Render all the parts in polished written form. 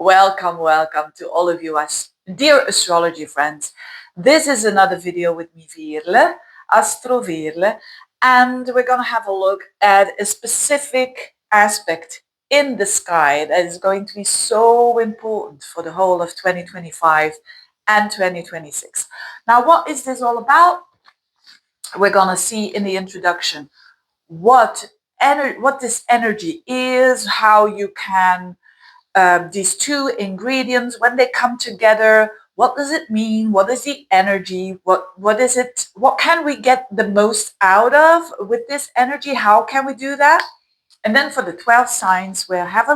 Welcome to all of you as dear astrology friends. This is another video with me, Veerle, Veerle, and we're going to have a look at a specific aspect in the sky that is going to be so important for the whole of 2025 and 2026. Now, what is this all about? We're going to see in the introduction what this energy is, how you can these two ingredients, when they come together, what does it mean? What is the energy? What is it? What can we get the most out of with this energy? How can we do that? And then for the 12 signs, I will have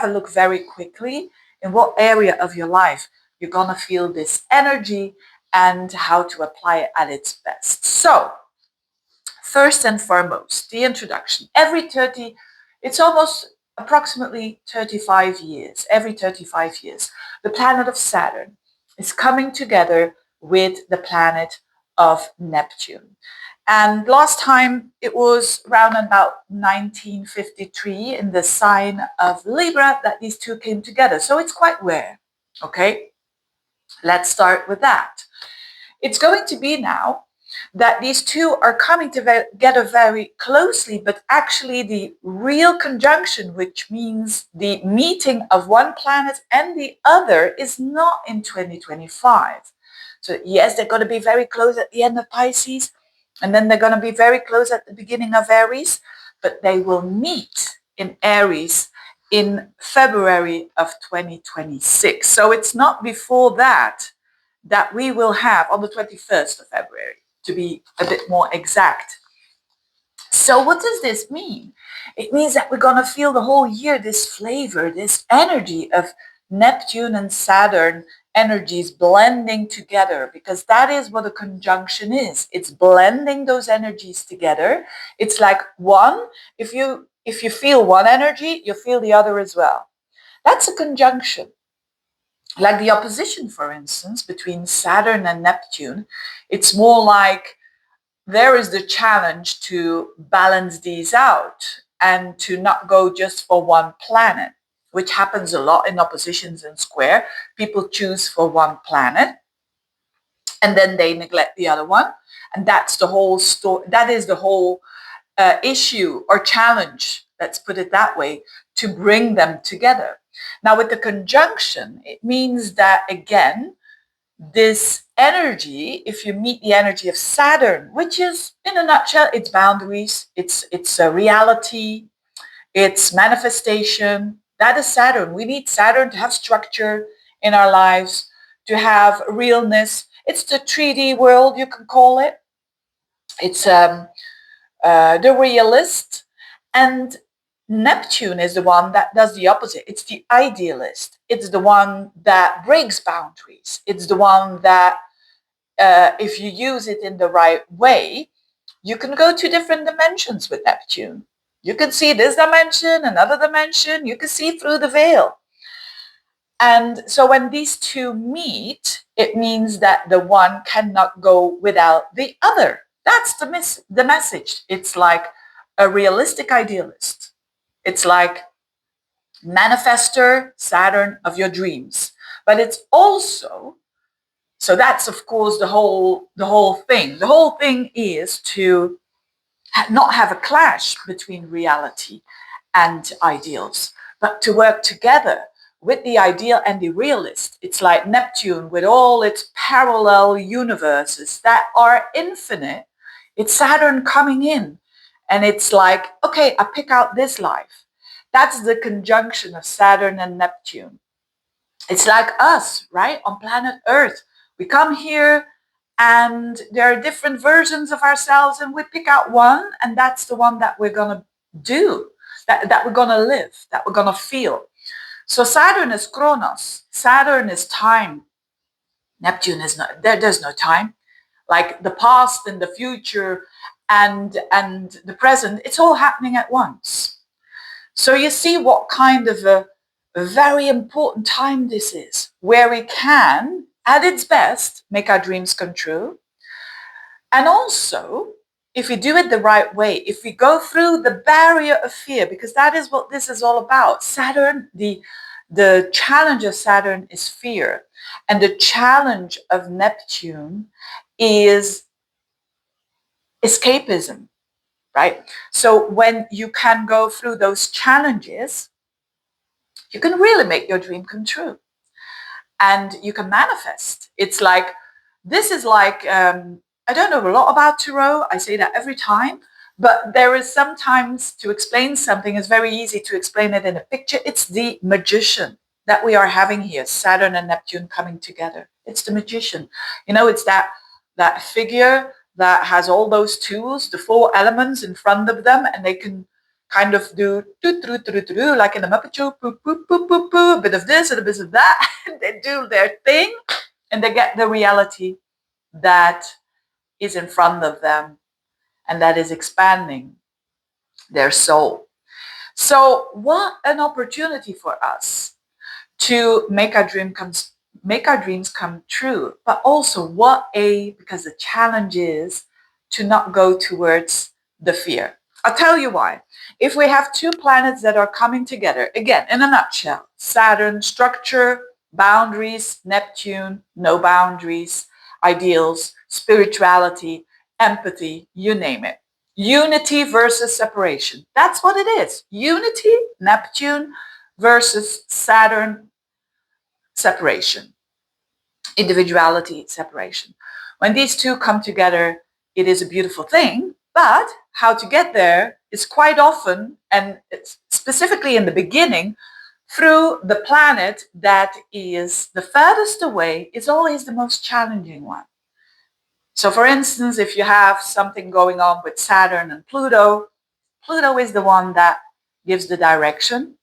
a look very quickly in what area of your life you're going to feel this energy and how to apply it at its best. So, first and foremost, the introduction. It's almost approximately 35 years, every 35 years, the planet of Saturn is coming together with the planet of Neptune. And last time it was around about 1953 in the sign of Libra that these two came together. So it's quite rare. Okay, let's start with that. It's going to be now that these two are coming together very closely, but actually the real conjunction, which means the meeting of one planet and the other, is not in 2025. So yes, they're going to be very close at the end of Pisces, and then they're going to be very close at the beginning of Aries, but they will meet in Aries in February of 2026. So it's not before that we will have on the 21st of February, to be a bit more exact. So what does this mean? It means that we're going to feel the whole year this flavor, this energy of Neptune and Saturn energies blending together, because that is what a conjunction is. It's blending those energies together. It's like one, if you feel one energy, you feel the other as well. That's a conjunction. Like the opposition, for instance, between Saturn and Neptune, it's more like there is the challenge to balance these out and to not go just for one planet, which happens a lot in oppositions and square. People choose for one planet and then they neglect the other one. And that's the whole story. That is the whole issue or challenge, let's put it that way, to bring them together. Now, with the conjunction, it means that, again, this energy, if you meet the energy of Saturn, which is, in a nutshell, it's boundaries, it's a reality, it's manifestation. That is Saturn. We need Saturn to have structure in our lives, to have realness. It's the 3D world, you can call it. It's the realist. And Neptune is the one that does the opposite. It's the idealist. It's the one that breaks boundaries. It's the one that, if you use it in the right way, you can go to different dimensions with Neptune. You can see this dimension, another dimension. You can see through the veil. And so when these two meet, it means that the one cannot go without the other. That's the message. It's like a realistic idealist. It's like manifestor Saturn of your dreams. But it's also, so that's of course the whole thing. The whole thing is to not have a clash between reality and ideals, but to work together with the ideal and the realist. It's like Neptune with all its parallel universes that are infinite. It's Saturn coming in. And it's like, okay, I pick out this life. That's the conjunction of Saturn and Neptune. It's like us, right? On planet Earth. We come here and there are different versions of ourselves and we pick out one, and that's the one that we're going to do, that we're going to live, that we're going to feel. So Saturn is Chronos. Saturn is time. Neptune is not, there's no time. Like the past and the future and the present, it's all happening at once. So you see what kind of a very important time this is, where we can, at its best, make our dreams come true. And also, if we do it the right way, if we go through the barrier of fear, because that is what this is all about. Saturn, the The challenge of Saturn is fear. And the challenge of Neptune is escapism, right? So when you can go through those challenges, you can really make your dream come true. And you can manifest. It's like, this is like, I don't know a lot about tarot. I say that every time, but there is sometimes to explain something, it's very easy to explain it in a picture. It's the magician that we are having here, Saturn and Neptune coming together. It's the magician. You know, it's that figure that has all those tools, the four elements in front of them, and they can kind of do like in the Muppet Show, a bit of this and a bit of that. They do their thing and they get the reality that is in front of them and that is expanding their soul. So what an opportunity for us to make our dreams come true, but also because the challenge is to not go towards the fear. I'll tell you why. If we have two planets that are coming together, again, in a nutshell, Saturn, structure, boundaries, Neptune, no boundaries, ideals, spirituality, empathy, you name it. Unity versus separation. That's what it is. Unity, Neptune, versus Saturn, separation. Individuality, separation. When these two come together, it is a beautiful thing, but how to get there is quite often, and it's specifically in the beginning, through the planet that is the furthest away is always the most challenging one. So for instance, if you have something going on with Saturn and Pluto, Pluto is the one that gives the direction.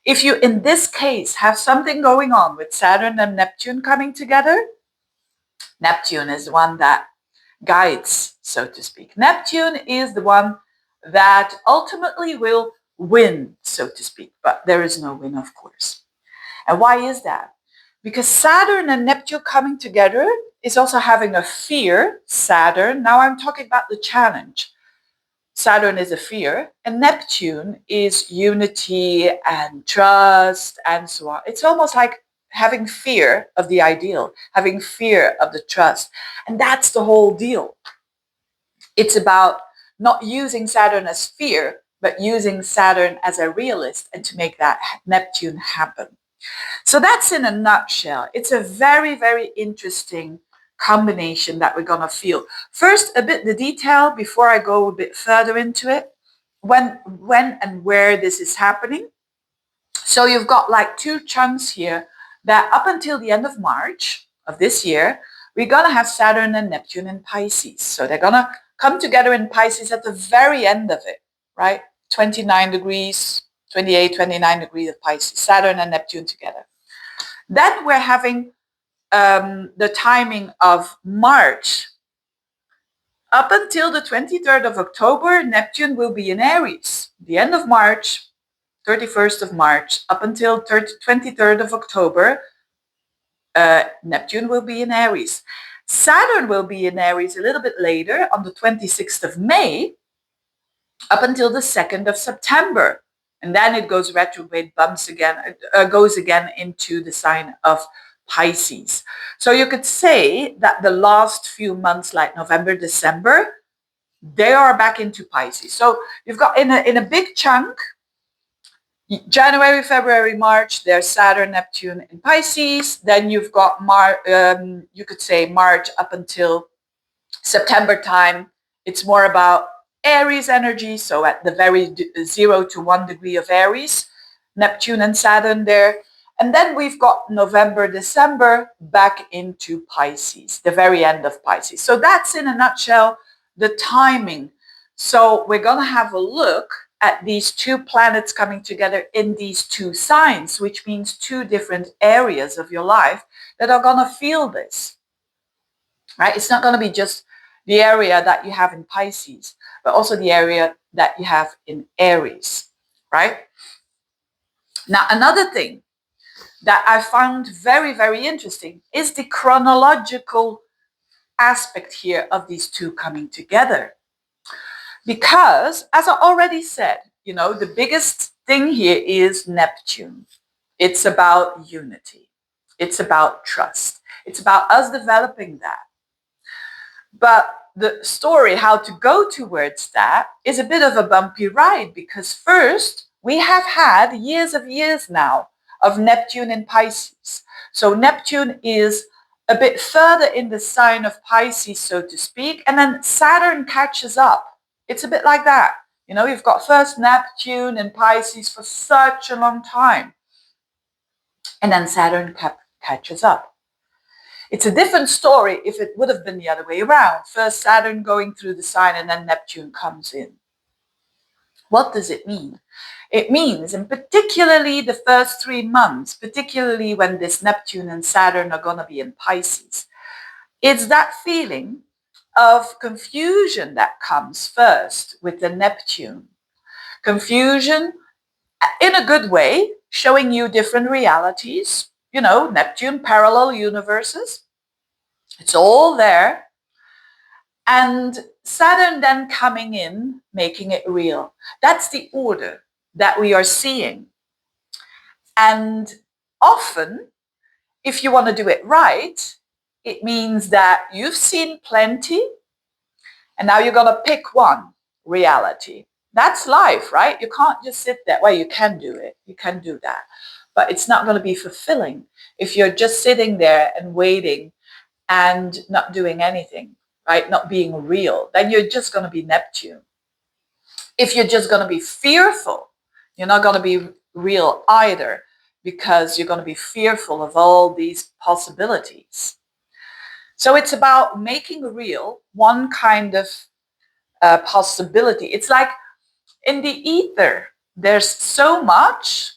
If you, in this case, have something going on with Saturn and Neptune coming together, Neptune is the one that guides, so to speak. Neptune is the one that ultimately will win, so to speak. But there is no win, of course. And why is that? Because Saturn and Neptune coming together is also having a fear, Saturn. Now I'm talking about the challenge. Saturn is a fear, and Neptune is unity and trust and so on. It's almost like having fear of the ideal, having fear of the trust. And that's the whole deal. It's about not using Saturn as fear, but using Saturn as a realist and to make that Neptune happen. So that's in a nutshell. It's a very, very interesting combination that we're going to feel. First, a bit the detail before I go a bit further into it. When and where this is happening. So you've got like two chunks here that up until the end of March of this year, we're going to have Saturn and Neptune in Pisces. So they're going to come together in Pisces at the very end of it, right? 29 degrees, 28, 29 degrees of Pisces, Saturn and Neptune together. Then we're having the timing of March. Up until the 23rd of October, Neptune will be in Aries. The end of March, 31st of March, up until 23rd of October, Neptune will be in Aries. Saturn will be in Aries a little bit later on the 26th of May, up until the 2nd of September. And then it goes retrograde, goes again into the sign of Pisces. So you could say that the last few months, like November, December, they are back into Pisces. So you've got in a big chunk, January, February, March, there's Saturn, Neptune in Pisces. Then you've got you could say March up until September time. It's more about Aries energy. So at the very 0 to 1 degree of Aries, Neptune and Saturn there. And then we've got November, December back into Pisces, the very end of Pisces. So that's in a nutshell the timing. So we're going to have a look at these two planets coming together in these two signs, which means two different areas of your life that are going to feel this, right? It's not going to be just the area that you have in Pisces, but also the area that you have in Aries, right? Now, another thing that I found very, very interesting is the chronological aspect here of these two coming together. Because, as I already said, the biggest thing here is Neptune. It's about unity. It's about trust. It's about us developing that. But the story, how to go towards that, is a bit of a bumpy ride, because first, we have had years of years now of Neptune in Pisces. So Neptune is a bit further in the sign of Pisces, so to speak, and then Saturn catches up. It's a bit like that. You know, you've got first Neptune in Pisces for such a long time, and then Saturn catches up. It's a different story if it would have been the other way around. First Saturn going through the sign and then Neptune comes in. What does it mean? It means, and particularly the first 3 months, particularly when this Neptune and Saturn are going to be in Pisces, it's that feeling of confusion that comes first with the Neptune. Confusion in a good way, showing you different realities. You know, Neptune, parallel universes. It's all there. And Saturn then coming in, making it real. That's the order that we are seeing. And often, if you want to do it right, it means that you've seen plenty, and now you're going to pick one reality. That's life, right? You can't just sit there. Well, you can do it. You can do that. But it's not going to be fulfilling if you're just sitting there and waiting and not doing anything, right? Not being real. Then you're just going to be Neptune. If you're just going to be fearful, you're not going to be real either, because you're going to be fearful of all these possibilities. So it's about making real one kind of possibility. It's like in the ether, there's so much,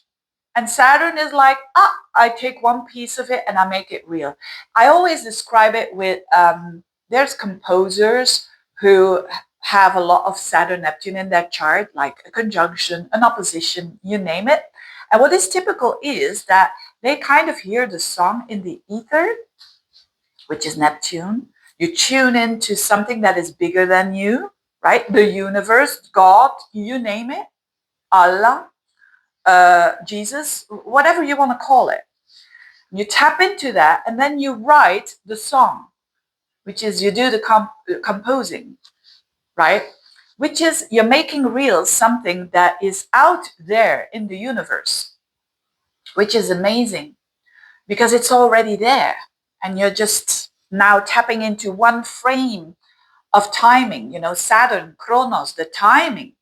and Saturn is like, I take one piece of it and I make it real. I always describe it with, there's composers who have a lot of Saturn Neptune in their chart, like a conjunction, an opposition, you name it. And what is typical is that they kind of hear the song in the ether, which is Neptune. You tune into something that is bigger than you, right? The universe, God, you name it, Allah, Jesus, whatever you want to call it. You tap into that, and then you write the song, which is you do the composing, right? Which is you're making real something that is out there in the universe, which is amazing because it's already there, and you're just now tapping into one frame of timing, you know, Saturn, Chronos, the timing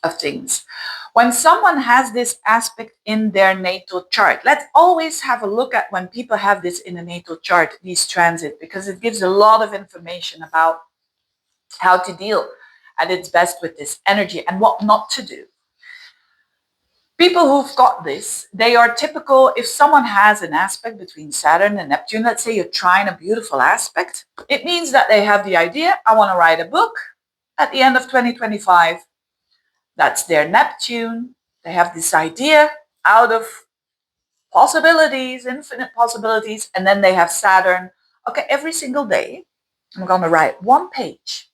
of things. When someone has this aspect in their natal chart, let's always have a look at when people have this in a natal chart, these transits, because it gives a lot of information about how to deal at its best with this energy and what not to do. People who've got this, they are typical. If someone has an aspect between Saturn and Neptune, let's say you're trying a beautiful aspect, it means that they have the idea, I want to write a book at the end of 2025. That's their Neptune. They have this idea out of possibilities, infinite possibilities, and then they have Saturn. Okay, every single day, I'm going to write one page.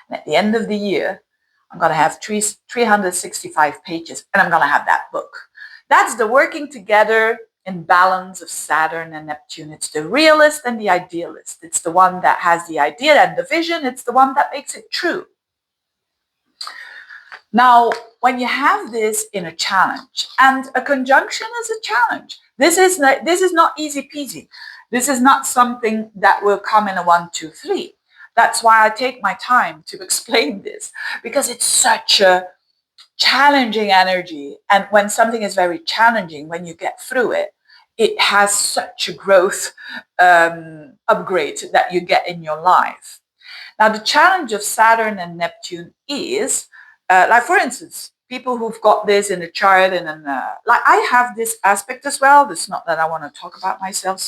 And at the end of the year, I'm going to have 365 pages, and I'm going to have that book. That's the working together in balance of Saturn and Neptune. It's the realist and the idealist. It's the one that has the idea and the vision. It's the one that makes it true. Now, when you have this in a challenge, and a conjunction is a challenge, this is not easy peasy. This is not something that will come in a 1, 2, 3. That's why I take my time to explain this, because it's such a challenging energy. And when something is very challenging, when you get through it, it has such a growth upgrade that you get in your life. Now, the challenge of Saturn and Neptune is, like for instance, people who've got this in a chart, and like I have this aspect as well. It's not that I want to talk about myself,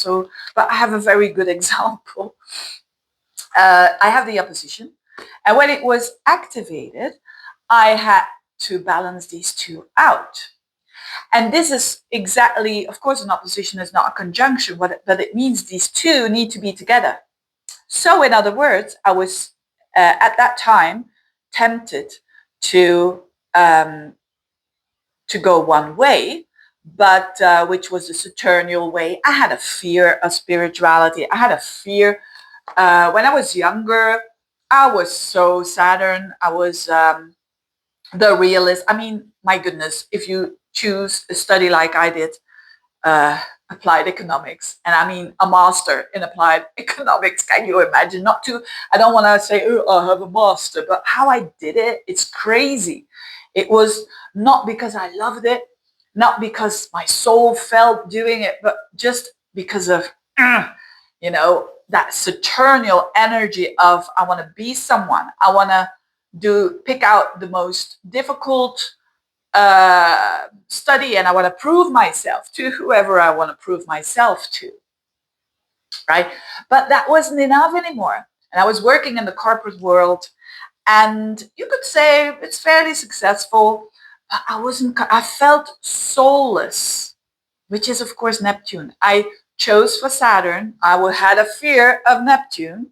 but I have a very good example. I have the opposition, and when it was activated, I had to balance these two out. And this is exactly, of course, an opposition is not a conjunction, but it means these two need to be together. So in other words, I was at that time tempted to go one way, but which was the Saturnial way. I had a fear of spirituality. I had a fear when I was younger. I was so Saturn. I was the realist. I mean, my goodness, if you choose a study like I did, uh, applied economics, and I mean a master in applied economics. Can you imagine? Not to, I don't want to say, oh, I have a master, but how I did it, it's crazy. It was not because I loved it, not because my soul felt doing it, but just because of, that Saturnial energy of I want to be someone. I want to pick out the most difficult study, and I want to prove myself to whoever I want to prove myself to, right? But that wasn't enough anymore. And I was working in the corporate world, and you could say it's fairly successful, but I felt soulless, which is, of course, Neptune. I chose for Saturn. Had a fear of Neptune,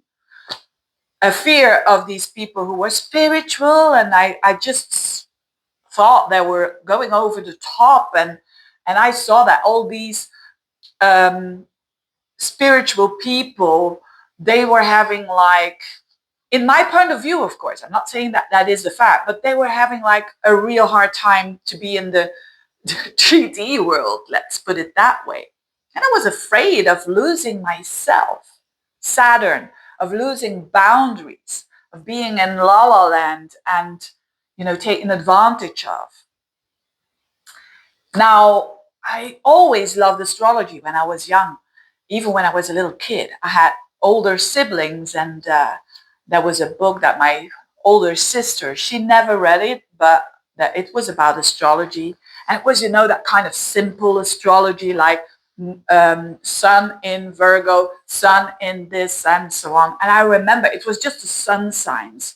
a fear of these people who were spiritual, and I just thought they were going over the top, and I saw that all these spiritual people, they were having, like, in my point of view, of course, I'm not saying that that is the fact, but they were having like a real hard time to be in the 3D world, let's put it that way. And I was afraid of losing myself, Saturn, of losing boundaries, of being in la la land and, taken advantage of. Now, I always loved astrology when I was young, even when I was a little kid. I had older siblings, and there was a book that my older sister, she never read it, but that it was about astrology. And it was, that kind of simple astrology, like sun in Virgo, sun in this, and so on. And I remember it was just the sun signs.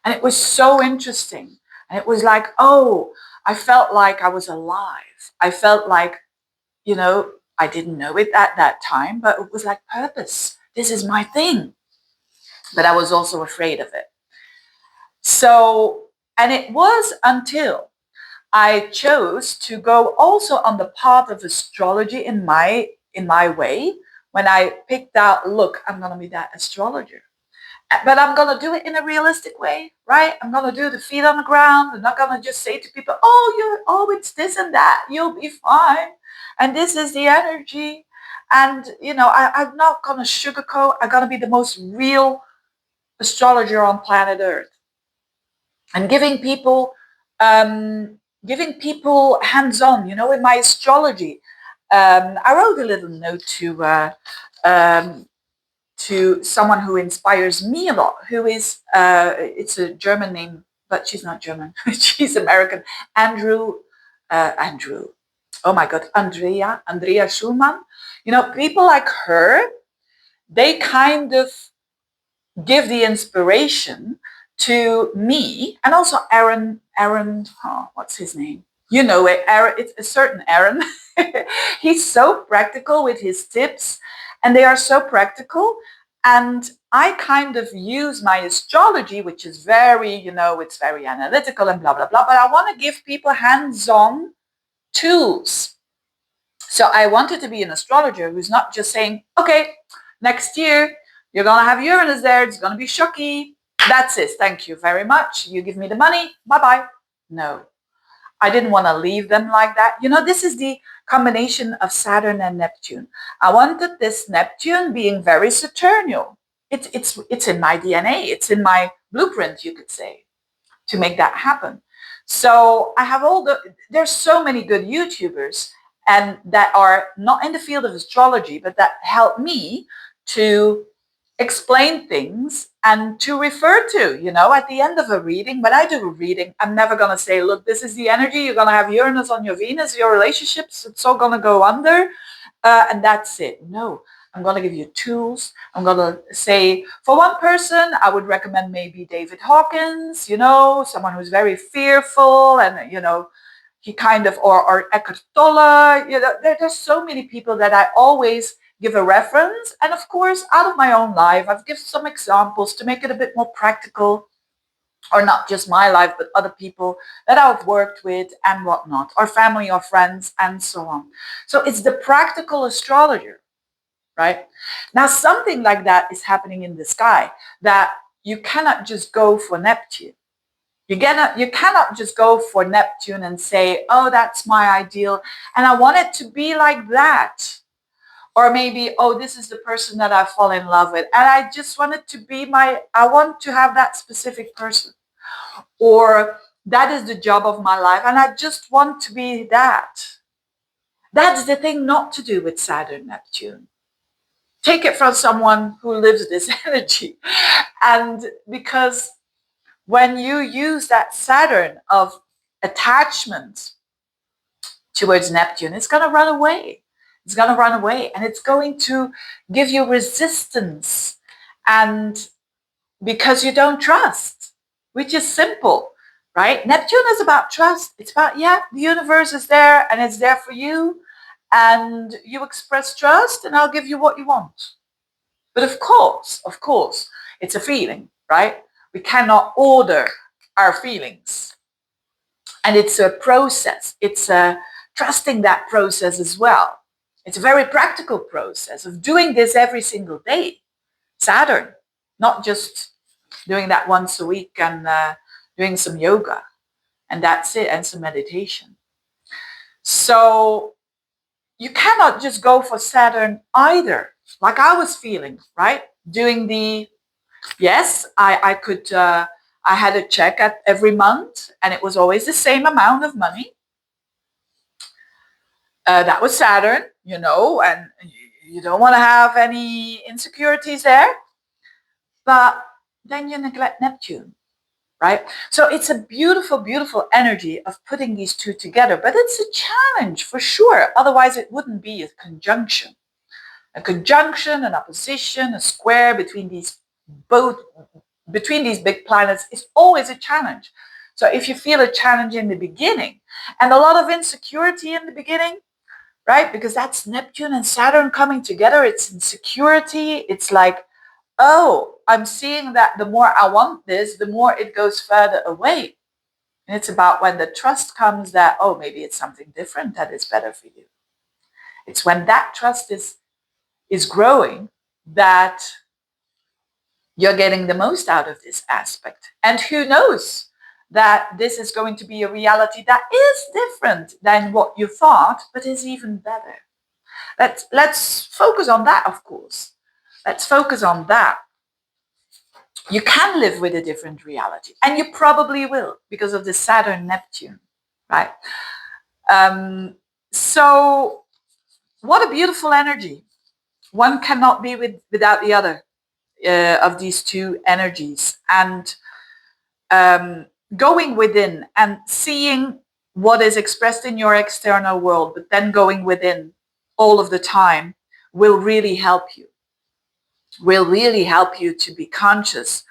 And it was so interesting. And it was like, oh, I felt like I was alive. I felt like, I didn't know it at that time, but it was like purpose. This is my thing. But I was also afraid of it. So, and it was until I chose to go also on the path of astrology in my way, when I picked out, look, I'm going to be that astrologer. But I'm going to do it in a realistic way, right? I'm going to do the feet on the ground. I'm not going to just say to people, it's this and that. You'll be fine. And this is the energy. And, I'm not going to sugarcoat. I'm going to be the most real astrologer on planet Earth. And giving people hands-on, in my astrology. I wrote a little note to someone who inspires me a lot, who is, it's a German name, but she's not German. She's American. Andrew. Oh my God, Andrea Schulman. People like her, they kind of give the inspiration to me, and also Aaron, what's his name? You know it, Aaron, it's a certain Aaron. He's so practical with his tips, and they are so practical. And I kind of use my astrology, which is very, it's very analytical and blah, blah, blah. But I want to give people hands-on tools. So I wanted to be an astrologer who's not just saying, okay, next year, you're going to have Uranus there. It's going to be shocky. That's it. Thank you very much. You give me the money. Bye-bye. No, I didn't want to leave them like that. This is the combination of Saturn and Neptune. I wanted this Neptune being very Saturnial. It's in my DNA. It's in my blueprint, you could say, to make that happen. So I have there's so many good YouTubers, and that are not in the field of astrology, but that help me to explain things and to refer to, at the end of a reading. When I do a reading, I'm never going to say, look, this is the energy. You're going to have Uranus on your Venus, your relationships, it's all going to go under, and that's it. No, I'm going to give you tools. I'm going to say, for one person, I would recommend maybe David Hawkins, someone who's very fearful, and, he kind of, or Eckhart Tolle, there's so many people that I always give a reference. And of course, out of my own life, I've given some examples to make it a bit more practical. or not just my life, but other people that I've worked with and whatnot, or family or friends and so on. So it's the practical astrologer, right? Now, something like that is happening in the sky, that you cannot just go for Neptune. You cannot just go for Neptune and say, oh, that's my ideal, and I want it to be like that. Or maybe, oh, this is the person that I fall in love with, and I just want it to be I want to have that specific person. Or that is the job of my life, and I just want to be that. That's the thing not to do with Saturn Neptune. Take it from someone who lives this energy. And because when you use that Saturn of attachment towards Neptune, it's going to run away. It's going to run away, and it's going to give you resistance. And because you don't trust, which is simple, right? Neptune is about trust. It's about, yeah, the universe is there and it's there for you. And you express trust and I'll give you what you want. But of course, it's a feeling, right? We cannot order our feelings. And it's a process. It's a trusting that process as well. It's a very practical process of doing this every single day. Saturn, not just doing that once a week and doing some yoga, and that's it, and some meditation. So you cannot just go for Saturn either. Like I was feeling, right? Doing yes, I could, I had a check at every month and it was always the same amount of money. That was Saturn, and you don't want to have any insecurities there. But then you neglect Neptune, right? So it's a beautiful, beautiful energy of putting these two together, but it's a challenge for sure. Otherwise, it wouldn't be a conjunction. A conjunction, an opposition, a square between these big planets is always a challenge. So if you feel a challenge in the beginning and a lot of insecurity in the beginning, right? Because that's Neptune and Saturn coming together, it's insecurity. It's like, oh, I'm seeing that the more I want this, the more it goes further away. And it's about when the trust comes that, oh, maybe it's something different that is better for you. It's when that trust is growing that you're getting the most out of this aspect. And who knows that this is going to be a reality that is different than what you thought, but is even better. Let's focus on that, of course. Let's focus on that. You can live with a different reality, and you probably will because of the Saturn Neptune, right? So what a beautiful energy. One cannot be without the other of these two energies. And going within and seeing what is expressed in your external world, but then going within all of the time will really help you. Will really help you to be conscious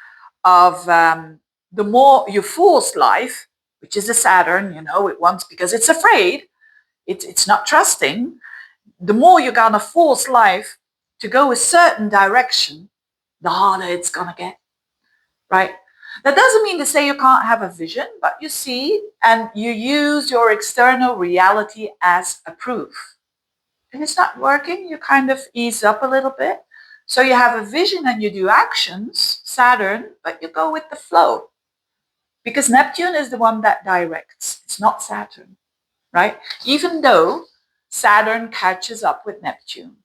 of the more you force life, which is a Saturn, it wants, because it's afraid, it's not trusting. The more you're going to force life to go a certain direction, the harder it's going to get, right? That doesn't mean to say you can't have a vision, but you see, and you use your external reality as a proof. If it's not working, you kind of ease up a little bit. So you have a vision and you do actions, Saturn, but you go with the flow. Because Neptune is the one that directs. It's not Saturn, right? Even though Saturn catches up with Neptune.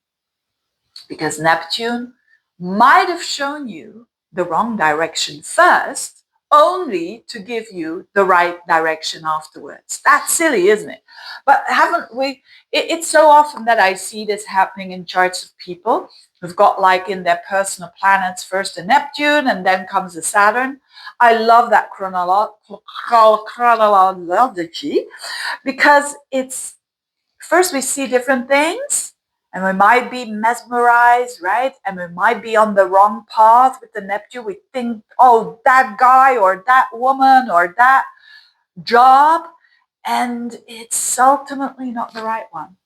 Because Neptune might have shown you the wrong direction first, only to give you the right direction afterwards. That's silly, isn't it? But haven't we? It's so often that I see this happening in charts of people who've got, like, in their personal planets, first a Neptune and then comes a Saturn. I love that chronology because it's first we see different things. And we might be mesmerized, right? And we might be on the wrong path with the Neptune. We think, oh, that guy or that woman or that job. And it's ultimately not the right one,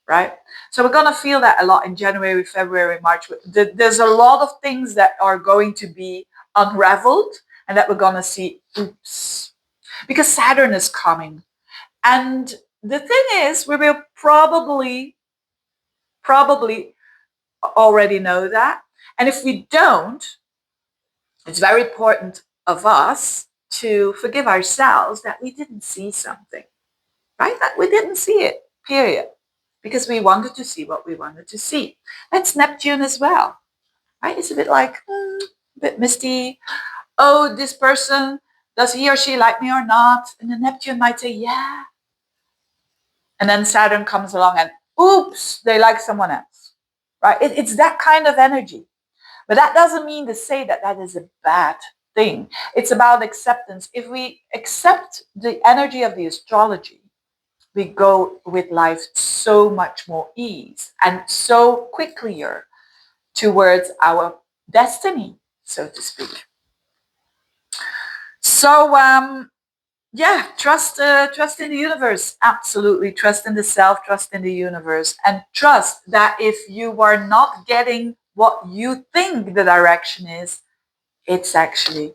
right? So we're going to feel that a lot in January, February, March. There's a lot of things that are going to be unraveled. and that we're going to see, oops, because Saturn is coming. And the thing is, we will probably already know that. And if we don't, it's very important of us to forgive ourselves that we didn't see something, right? That we didn't see it, period. Because we wanted to see what we wanted to see. That's Neptune as well, right? It's a bit like, a bit misty. Oh, this person, does he or she like me or not? And the Neptune might say, yeah. And then Saturn comes along and, oops, they like someone else, right? It's that kind of energy. But that doesn't mean to say that that is a bad thing. It's about acceptance. If we accept the energy of the astrology, we go with life so much more ease and so quicklier towards our destiny, so to speak. So, yeah, trust in the universe. Absolutely. Trust in the self, trust in the universe, and trust that if you are not getting what you think the direction is, it's actually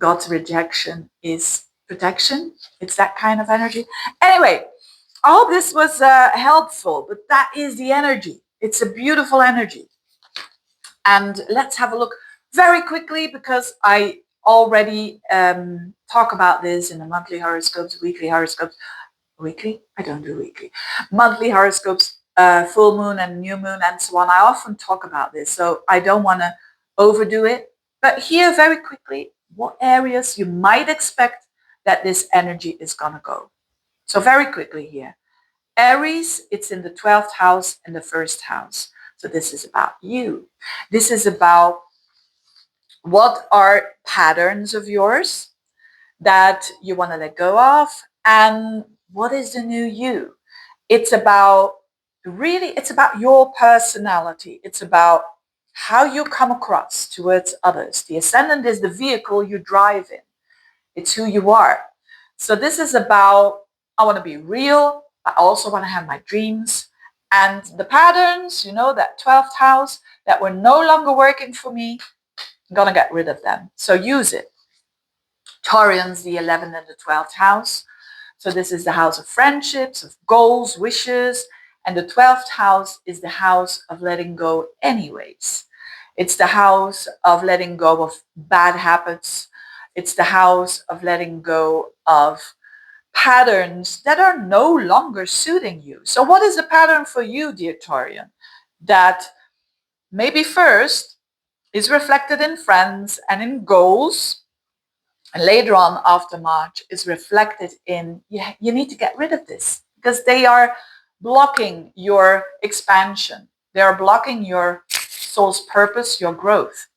God's rejection is protection. It's that kind of energy. Anyway, I hope this was helpful, but that is the energy. It's a beautiful energy. And let's have a look very quickly, because I already talk about this in the monthly horoscopes, weekly horoscopes. Weekly? I don't do weekly. Monthly horoscopes, full moon and new moon and so on. I often talk about this, so I don't want to overdo it. But here, very quickly, what areas you might expect that this energy is going to go. So very quickly here. Aries, it's in the 12th house and the first house. So this is about you. This is about what are patterns of yours that you want to let go of, and what is the new you. It's about it's about your personality. It's about how you come across towards others. The ascendant is the vehicle you drive in. It's who you are. So this is about, I want to be real. I also want to have my dreams. And the patterns, that 12th house that were no longer working for me, I'm going to get rid of them. So use it. Taurus, the 11th and the 12th house. So this is the house of friendships, of goals, wishes. And the 12th house is the house of letting go anyways. It's the house of letting go of bad habits. It's the house of letting go of patterns that are no longer suiting you. So what is the pattern for you, dear Taurian, that maybe first is reflected in friends and in goals, and later on after March is reflected in, you need to get rid of this because they are blocking your expansion. They are blocking your soul's purpose, your growth.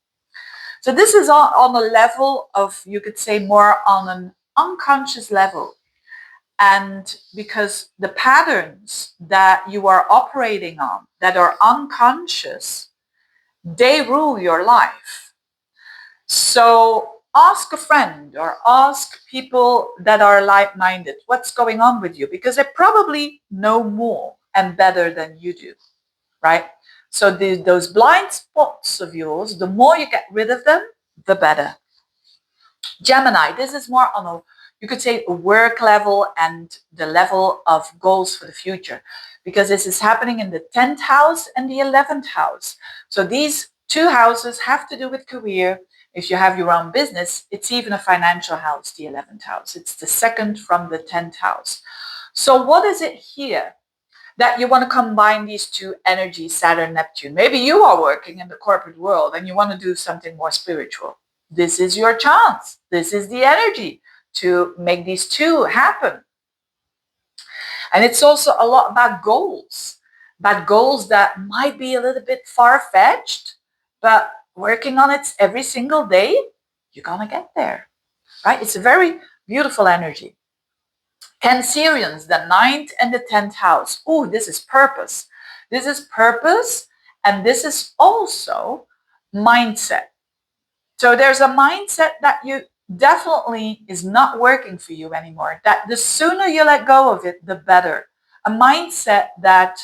So this is on a level of, you could say, more on an unconscious level. And because the patterns that you are operating on that are unconscious, they rule your life. So ask a friend or ask people that are like-minded what's going on with you, because they probably know more and better than you do, right? So those blind spots of yours, the more you get rid of them, the better. Gemini, this is more on a, you could say, a work level and the level of goals for the future, because this is happening in the 10th house and the 11th house. So these two houses have to do with career. If you have your own business, it's even a financial house, the 11th house. It's the second from the 10th house. So what is it here that you want to combine these two energies, Saturn, Neptune? Maybe you are working in the corporate world and you want to do something more spiritual. This is your chance. This is the energy to make these two happen. And it's also a lot about goals that might be a little bit far-fetched, but working on it every single day, you're going to get there, right? It's a very beautiful energy. Cancerians, the 9th and the 10th house. Oh, this is purpose. This is purpose, and this is also mindset. So there's a mindset that you definitely is not working for you anymore. That the sooner you let go of it, the better. A mindset that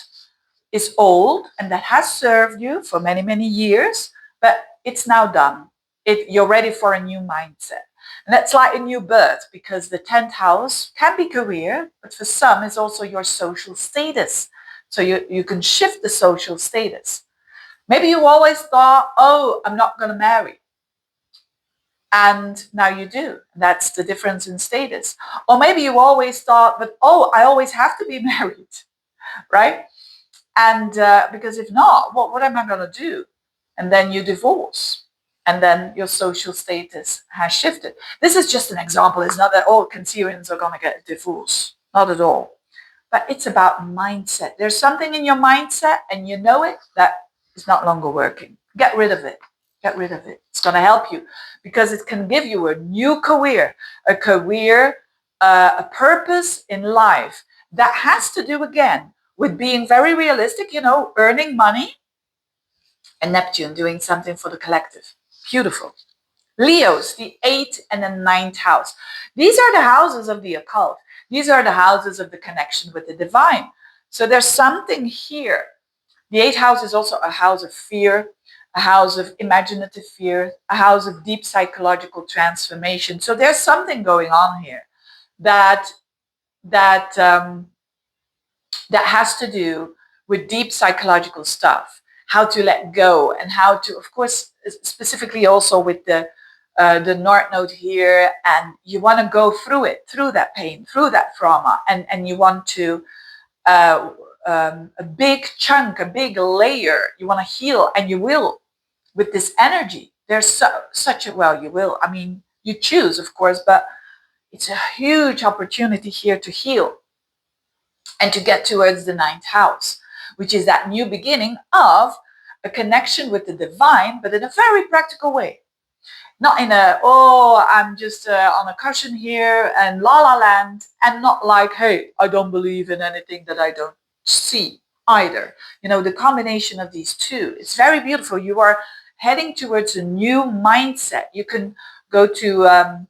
is old and that has served you for many, many years, but it's now done. You're ready for a new mindset. And that's like a new birth, because the 10th house can be career, but for some it's also your social status. So you can shift the social status. Maybe you always thought, oh, I'm not going to marry. And now you do. That's the difference in status. Or maybe you always thought, but oh, I always have to be married, right? And because if not, what am I going to do? And then you divorce. And then your social status has shifted. This is just an example. It's not that all Cancerians are going to get a divorce. Not at all. But it's about mindset. There's something in your mindset and you know it that is not longer working. Get rid of it. Get rid of it. It's going to help you because it can give you a new career, a a purpose in life that has to do again with being very realistic, earning money, and Neptune doing something for the collective. Beautiful. Leos, the 8th and the 9th house. These are the houses of the occult. These are the houses of the connection with the divine. So there's something here. The 8th house is also a house of fear, a house of imaginative fear, a house of deep psychological transformation. So there's something going on here that has to do with deep psychological stuff, how to let go, and how to, of course, specifically also with the North Node here, and you want to go through it, through that pain, through that trauma, and you want to a big chunk, a big layer, you want to heal, and you will with this energy. There's such a, well, you will, I mean, you choose, of course, but it's a huge opportunity here to heal and to get towards the 9th house, which is that new beginning of a connection with the divine, but in a very practical way. Not in a, oh, I'm just on a cushion here and la la land, and not like, hey, I don't believe in anything that I don't see either. The combination of these two, it's very beautiful. You are heading towards a new mindset. You can go to,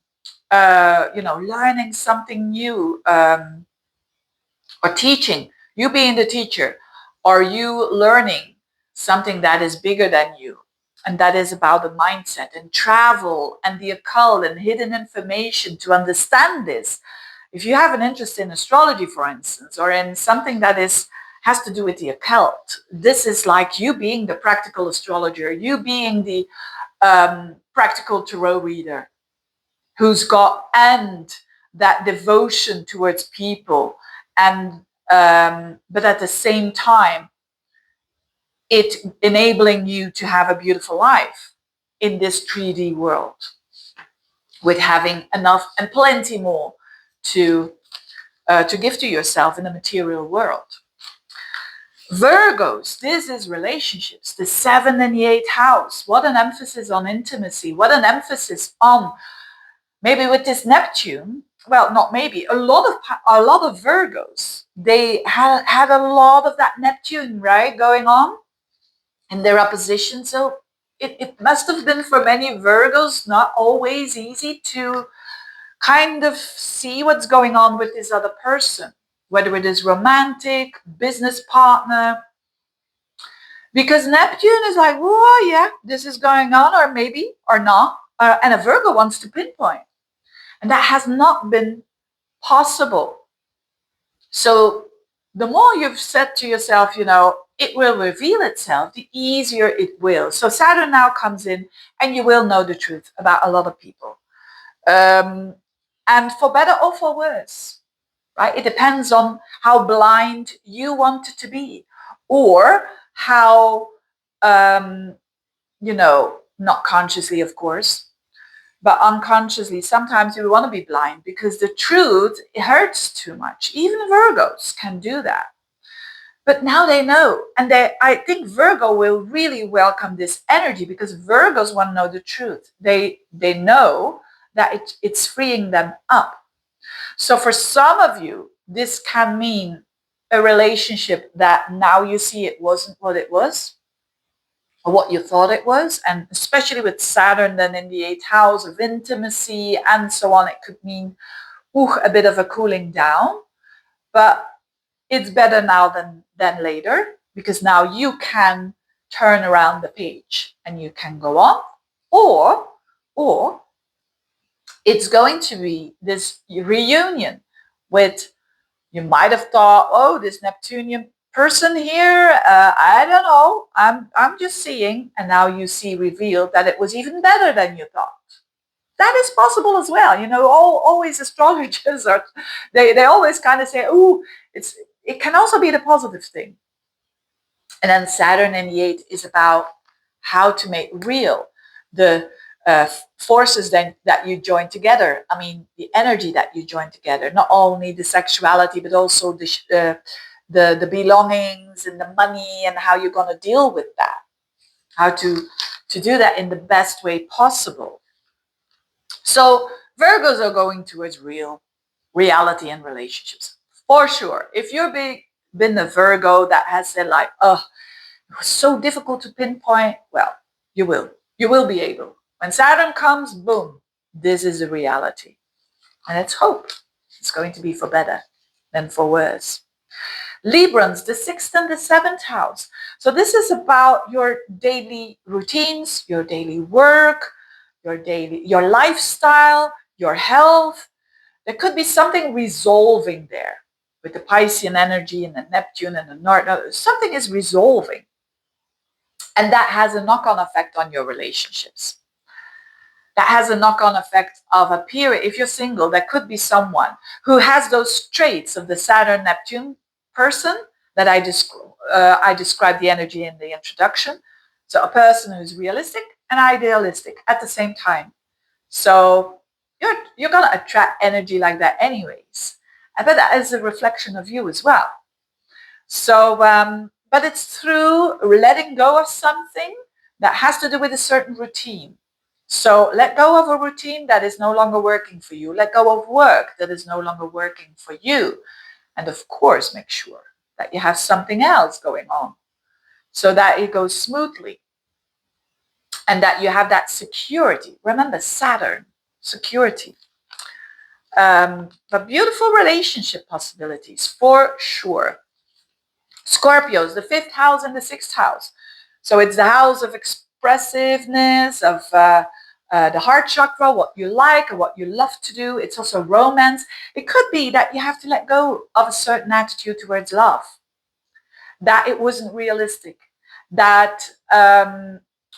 learning something new, or teaching, you being the teacher, or you learning something that is bigger than you. And that is about the mindset and travel and the occult and hidden information to understand this. If you have an interest in astrology, for instance, or in something that has to do with the occult, this is like you being the practical astrologer, you being the practical tarot reader who's got that devotion towards people, and but at the same time it enabling you to have a beautiful life in this 3D world, with having enough and plenty more to give to yourself in the material world. Virgos, this is relationships, the 7th and the 8th house. What an emphasis on intimacy, what an emphasis on, maybe with this Neptune, well, not maybe, a lot of Virgos, they had a lot of that Neptune, right, going on in their opposition. So it must have been for many Virgos not always easy to kind of see what's going on with this other person, whether it is romantic, business partner, because Neptune is like, oh yeah, this is going on, or maybe, or not, and a Virgo wants to pinpoint. And that has not been possible. So the more you've said to yourself, it will reveal itself, the easier it will. So Saturn now comes in and you will know the truth about a lot of people. And for better or for worse, right? It depends on how blind you want to be, or how, not consciously, of course, but unconsciously, sometimes you want to be blind because the truth, it hurts too much. Even Virgos can do that. But now they know. And I think Virgo will really welcome this energy, because Virgos want to know the truth. They know that it's freeing them up. So for some of you, this can mean a relationship that now you see it wasn't what it was, or what you thought it was, and especially with Saturn then in the 8th house of intimacy and so on, it could mean a bit of a cooling down, but it's better now than later, because now you can turn around the page and you can go on, or It's going to be this reunion with, you might have thought, oh, this Neptunian person here, I don't know, I'm just seeing, and now you see revealed that it was even better than you thought. That is possible as well. You know, always astrologers are, they always kind of say, oh, it can also be the positive thing. And then Saturn in the eighth is about how to make real the forces then that you join together. I mean, the energy that you join together, not only the sexuality, but also the belongings and the money, and how you're going to deal with that, how to do that in the best way possible. So Virgos are going towards reality and relationships for sure. If you've been a Virgo that has said like, oh, it was so difficult to pinpoint, well, you will be able. When Saturn comes, boom, this is a reality. And let's hope it's going to be for better than for worse. Librans, the 6th and the 7th house. So this is about your daily routines, your daily work, your lifestyle, your health. There could be something resolving there with the Piscean energy and the Neptune and the North. Something is resolving. And that has a knock-on effect on your relationships. That has a knock-on effect of a period. If you're single, there could be someone who has those traits of the Saturn Neptune person that I described the energy in the introduction. So a person who's realistic and idealistic at the same time. So you're going to attract energy like that anyways. But that is a reflection of you as well. So, but it's through letting go of something that has to do with a certain routine. So let go of a routine that is no longer working for you. Let go of work that is no longer working for you. And of course, make sure that you have something else going on so that it goes smoothly and that you have that security. Remember, Saturn, security. But beautiful relationship possibilities for sure. Scorpios, the 5th house and the 6th house. So it's the house of expressiveness, of the heart chakra, what you like or what you love to do. It's also romance. It could be that you have to let go of a certain attitude towards love, that it wasn't realistic, that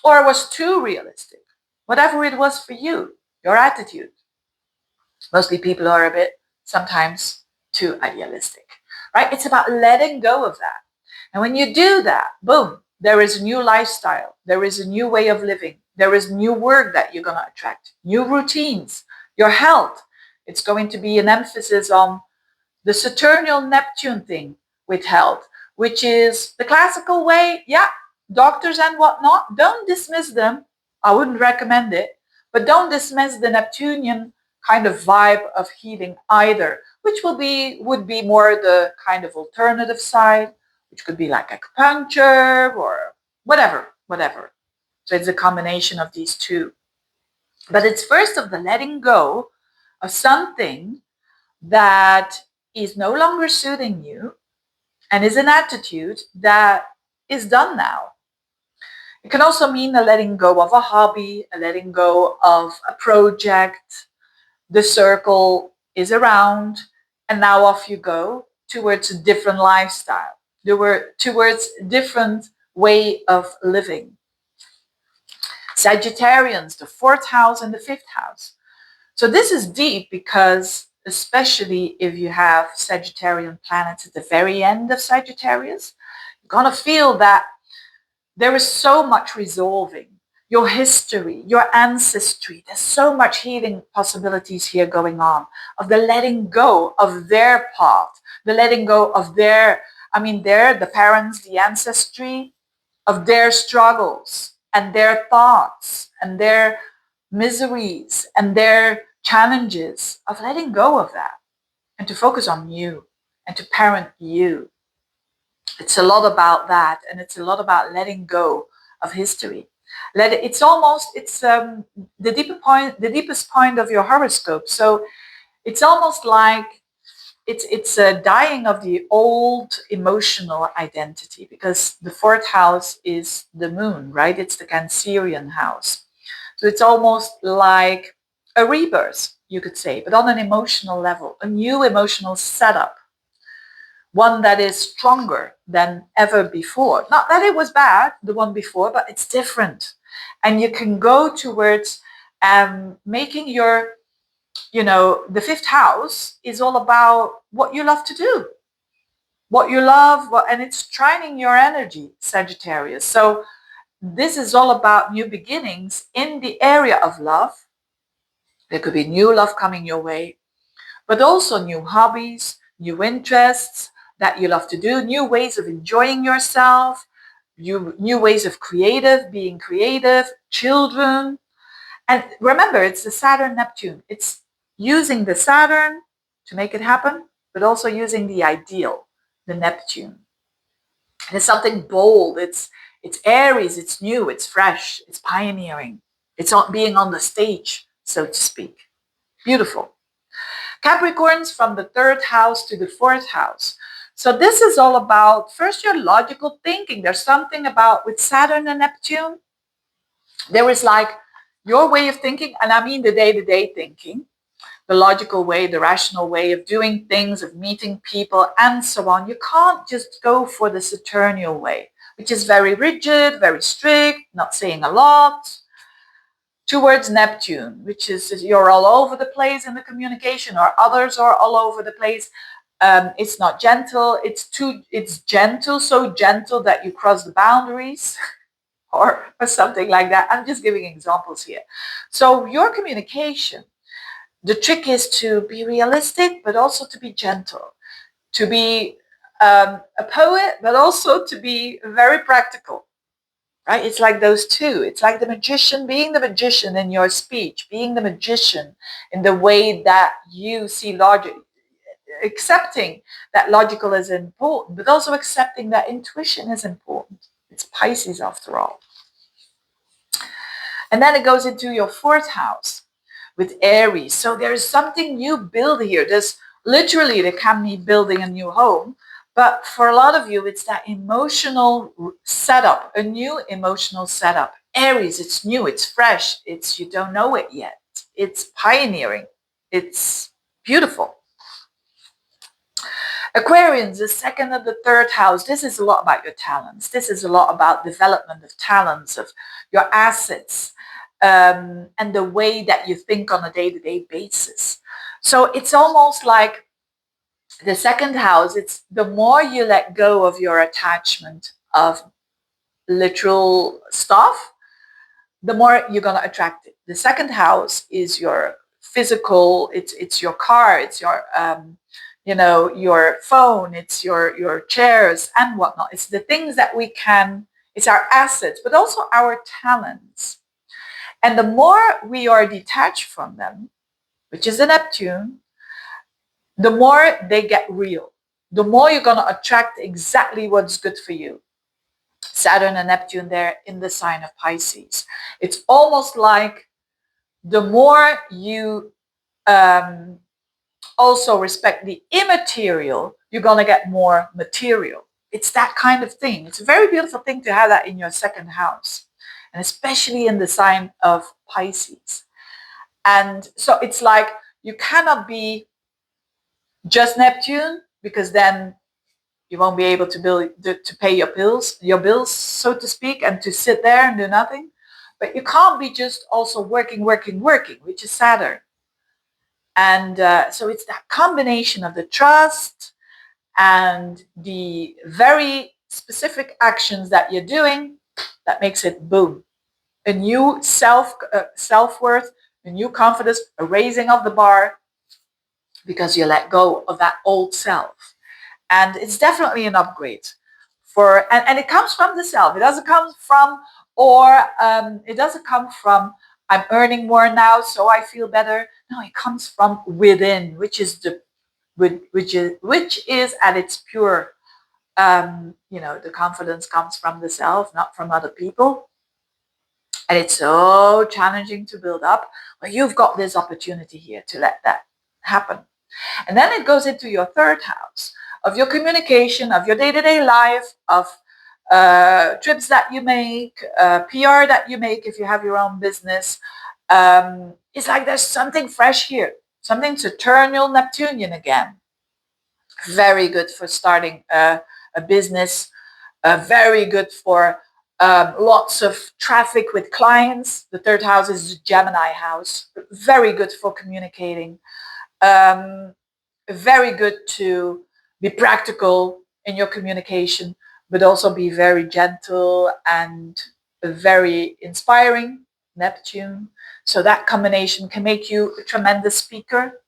or it was too realistic. Whatever it was for you, your attitude. Mostly people are a bit sometimes too idealistic, right? It's about letting go of that. And when you do that, boom, there is a new lifestyle. There is a new way of living. There is new work that you're going to attract, new routines, your health. It's going to be an emphasis on the Saturn Neptune thing with health, which is the classical way. Yeah, doctors and whatnot, don't dismiss them. I wouldn't recommend it, but don't dismiss the Neptunian kind of vibe of healing either, which would be more the kind of alternative side, which could be like acupuncture or whatever. So it's a combination of these two. But it's first of the letting go of something that is no longer suiting you and is an attitude that is done now. It can also mean a letting go of a hobby, a letting go of a project. The circle is around, and now off you go towards a different lifestyle, towards a different way of living. Sagittarians, the 4th house and the 5th house. So this is deep because especially if you have Sagittarian planets at the very end of Sagittarius, you're going to feel that there is so much resolving. Your history, your ancestry, there's so much healing possibilities here going on, of the letting go of their path, the letting go of the parents, the ancestry, of their struggles and their thoughts and their miseries and their challenges, of letting go of that and to focus on you and to parent you. It's a lot about that, and it's a lot about letting go of history. It's the deepest point of your horoscope. So it's almost like it's a dying of the old emotional identity, because the 4th house is the moon, right? It's the Cancerian house. So it's almost like a rebirth. you could say, but on an emotional level, a new emotional setup, one that is stronger than ever before. Not that it was bad, the one before, but it's different. And you can go towards making your, the fifth house is all about what you love to do, what you love, and it's trining your energy, Sagittarius. So this is all about new beginnings in the area of love. There could be new love coming your way, but also new hobbies, new interests that you love to do, new ways of enjoying yourself, new ways of being creative, children. And remember, it's the Saturn Neptune. It's using the Saturn to make it happen, but also using the ideal, the Neptune. And it's something bold. It's Aries. It's new. It's fresh. It's pioneering. It's being on the stage, so to speak. Beautiful. Capricorns from the third house to the fourth house. So this is all about first your logical thinking. There's something about with Saturn and Neptune. There is like your way of thinking, and I mean the day-to-day thinking, the logical way, the rational way of doing things, of meeting people, and so on. You can't just go for the Saturnial way, which is very rigid, very strict, not saying a lot, towards Neptune, which is you're all over the place in the communication, or others are all over the place. It's not gentle. It's gentle, so gentle that you cross the boundaries. Or something like that. I'm just giving examples here. So your communication, the trick is to be realistic, but also to be gentle, to be a poet, but also to be very practical, right? It's like those two. It's like the magician, being the magician in your speech, being the magician in the way that you see logic, accepting that logical is important, but also accepting that intuition is important. It's Pisces after all. And then it goes into your fourth house with Aries. So there's something you build here. There's literally, there can be building a new home. But for a lot of you, it's that emotional setup, a new emotional setup. Aries, it's new, it's fresh, you don't know it yet. It's pioneering. It's beautiful. Aquarians, the second and the third house, this is a lot about your talents. This is a lot about development of talents, of your assets, and the way that you think on a day-to-day basis. So it's almost like the second house, it's the more you let go of your attachment of literal stuff, the more you're going to attract it. The second house is your physical, it's your car, it's your your phone, it's your chairs and whatnot. It's the things that we can, it's our assets, but also our talents. And the more we are detached from them, which is the Neptune, the more they get real. The more you're going to attract exactly what's good for you. Saturn and Neptune there in the sign of Pisces. It's almost like the more you also respect the immaterial, you're going to get more material. It's that kind of thing. It's a very beautiful thing to have that in your second house, and especially in the sign of Pisces. And so it's like you cannot be just Neptune, because then you won't be able to pay your bills, so to speak, and to sit there and do nothing. But you can't be just also working, which is Saturn. And so it's that combination of the trust and the very specific actions that you're doing that makes it boom. A new self-worth, a new confidence, a raising of the bar, because you let go of that old self. And it's definitely an upgrade and it comes from the self. It doesn't come from, I'm earning more now, so I feel better. No, it comes from within, which is at its pure, the confidence comes from the self, not from other people. And it's so challenging to build up, but you've got this opportunity here to let that happen. And then it goes into your third house of your communication, of your day-to-day life, of trips that you make, PR that you make if you have your own business, It's like there's something fresh here, something Saturnial Neptunian again. Very good for starting a business, very good for lots of traffic with clients. The third house is the Gemini house, very good for communicating, very good to be practical in your communication, but also be very gentle and very inspiring. Neptune. So that combination can make you a tremendous speaker,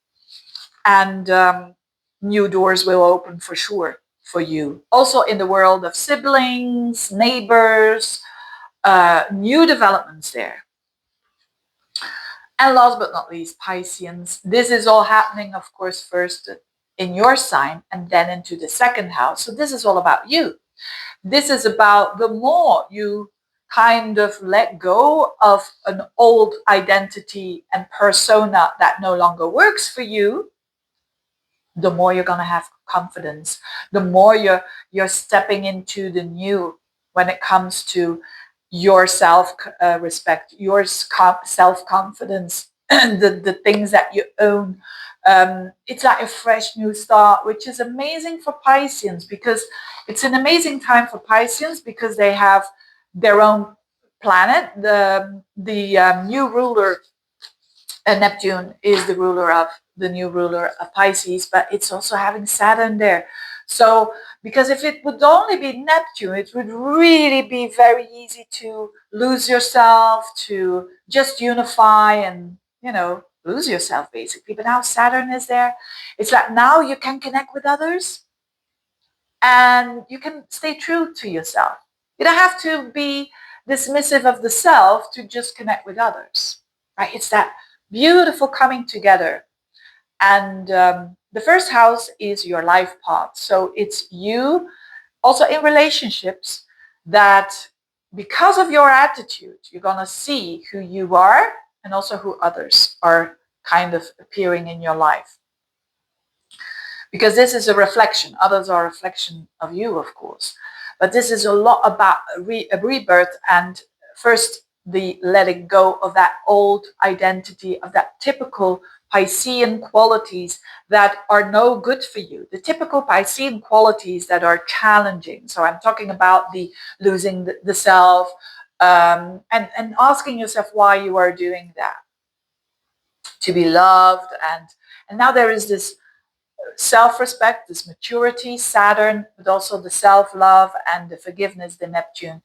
and new doors will open for sure for you. Also in the world of siblings, neighbors, new developments there. And last but not least, Pisceans. This is all happening, of course, first in your sign and then into the second house. So this is all about you. This is about the more you kind of let go of an old identity and persona that no longer works for you, the more you're going to have confidence, the more you're stepping into the new when it comes to your self-respect, your self-confidence, and the things that you own. It's like a fresh new start, which is amazing for Pisceans, because it's an amazing time for Pisceans because they have their own planet. The new ruler, Neptune, is the new ruler of Pisces, but it's also having Saturn there. So, because if it would only be Neptune, it would really be very easy to lose yourself, to just unify and, lose yourself basically. But now Saturn is there. It's like now you can connect with others and you can stay true to yourself. You don't have to be dismissive of the self to just connect with others, right? It's that beautiful coming together. And the first house is your life path. So it's you also in relationships that because of your attitude, you're going to see who you are and also who others are kind of appearing in your life. Because this is a reflection. Others are a reflection of you, of course. But this is a lot about a rebirth, and first the letting go of that old identity, of that typical Piscean qualities that are no good for you, the typical Piscean qualities that are challenging. So I'm talking about the losing the self, and asking yourself why you are doing that, to be loved. And now there is this self-respect, this maturity, Saturn, but also the self-love and the forgiveness, the Neptune.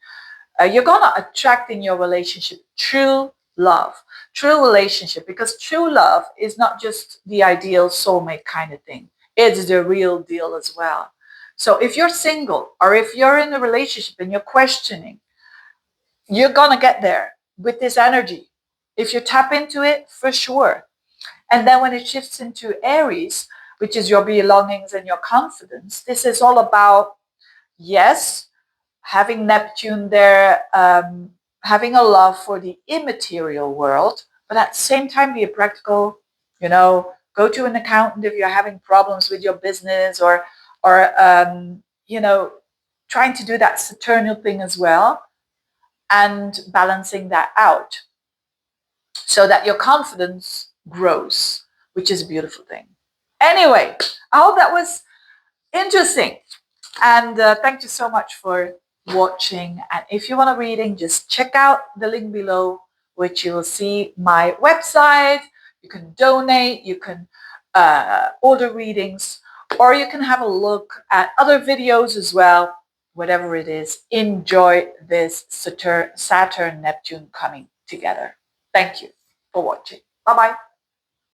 You're going to attract in your relationship true love, true relationship, because true love is not just the ideal soulmate kind of thing. It's the real deal as well. So if you're single or if you're in a relationship and you're questioning, you're going to get there with this energy. If you tap into it, for sure. And then when it shifts into Aries, which is your belongings and your confidence, this is all about, yes, having Neptune there, having a love for the immaterial world, but at the same time be a practical, go to an accountant if you're having problems with your business, or trying to do that Saturnal thing as well, and balancing that out so that your confidence grows, which is a beautiful thing. Anyway, I hope that was interesting. And thank you so much for watching. And if you want a reading, just check out the link below, which you will see my website. You can donate, you can order readings, or you can have a look at other videos as well. Whatever it is, enjoy this Saturn Neptune coming together. Thank you for watching. Bye-bye.